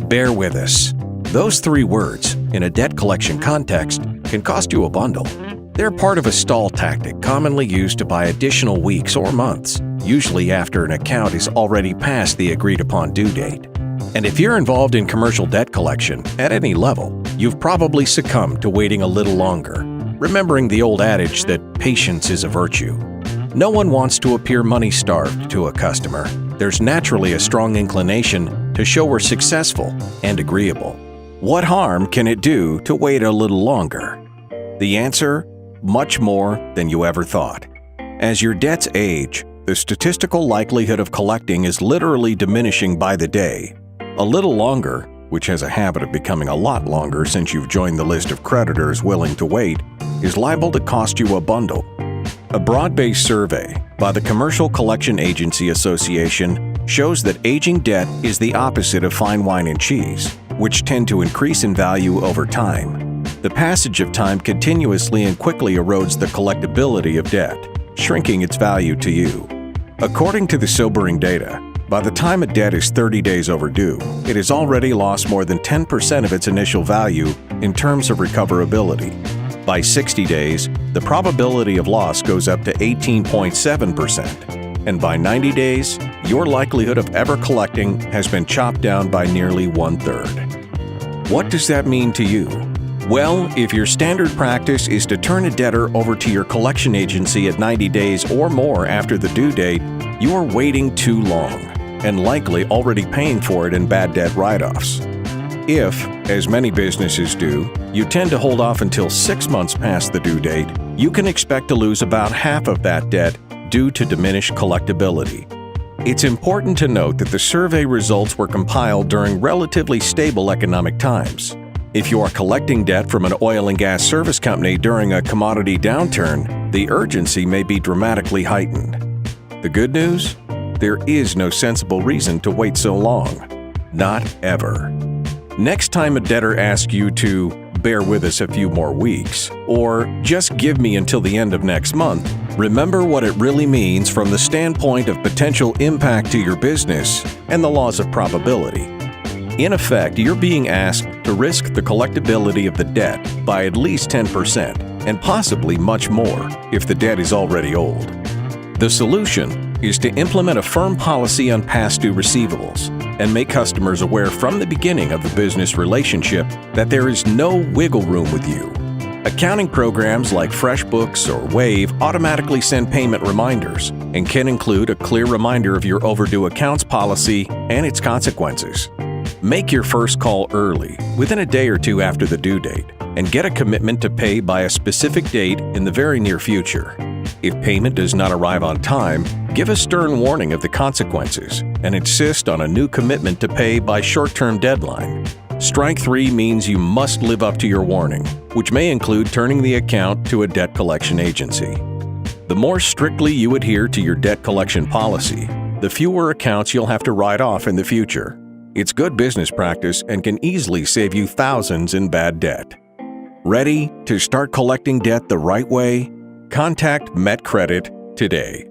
Bear with us. Those three words, in a debt collection context, can cost you a bundle. They're part of a stall tactic commonly used to buy additional weeks or months, usually after an account is already past the agreed-upon due date. And if you're involved in commercial debt collection at any level, you've probably succumbed to waiting a little longer, remembering the old adage that patience is a virtue. No one wants to appear money-starved to a customer. There's naturally a strong inclination to show we're successful and agreeable. What harm can it do to wait a little longer? The answer? Much more than you ever thought. As your debts age, the statistical likelihood of collecting is literally diminishing by the day. A little longer, which has a habit of becoming a lot longer since you've joined the list of creditors willing to wait, is liable to cost you a bundle. A broad-based survey by the Commercial Collection Agency Association shows that aging debt is the opposite of fine wine and cheese, which tend to increase in value over time. The passage of time continuously and quickly erodes the collectability of debt, shrinking its value to you. According to the sobering data, by the time a debt is 30 days overdue, it has already lost more than 10% of its initial value in terms of recoverability. By 60 days, the probability of loss goes up to 18.7%, and by 90 days, your likelihood of ever collecting has been chopped down by nearly 1/3. What does that mean to you? Well, if your standard practice is to turn a debtor over to your collection agency at 90 days or more after the due date, you are waiting too long and likely already paying for it in bad debt write-offs. If, as many businesses do, you tend to hold off until 6 months past the due date, you can expect to lose about half of that debt due to diminished collectability. It's important to note that the survey results were compiled during relatively stable economic times. If you are collecting debt from an oil and gas service company during a commodity downturn, the urgency may be dramatically heightened. The good news? There is no sensible reason to wait so long. Not ever. Next time a debtor asks you to bear with us a few more weeks, or just give me until the end of next month, remember what it really means from the standpoint of potential impact to your business and the laws of probability. In effect, you're being asked to risk the collectability of the debt by at least 10% and possibly much more if the debt is already old. The solution is to implement a firm policy on past due receivables and make customers aware from the beginning of the business relationship that there is no wiggle room with you. Accounting programs like FreshBooks or Wave automatically send payment reminders and can include a clear reminder of your overdue accounts policy and its consequences. Make your first call early, within a day or two after the due date, and get a commitment to pay by a specific date in the very near future. If payment does not arrive on time, give a stern warning of the consequences and insist on a new commitment to pay by short-term deadline. Strike 3 means you must live up to your warning, which may include turning the account to a debt collection agency. The more strictly you adhere to your debt collection policy, the fewer accounts you'll have to write off in the future. It's good business practice and can easily save you thousands in bad debt. Ready to start collecting debt the right way? Contact MetCredit today.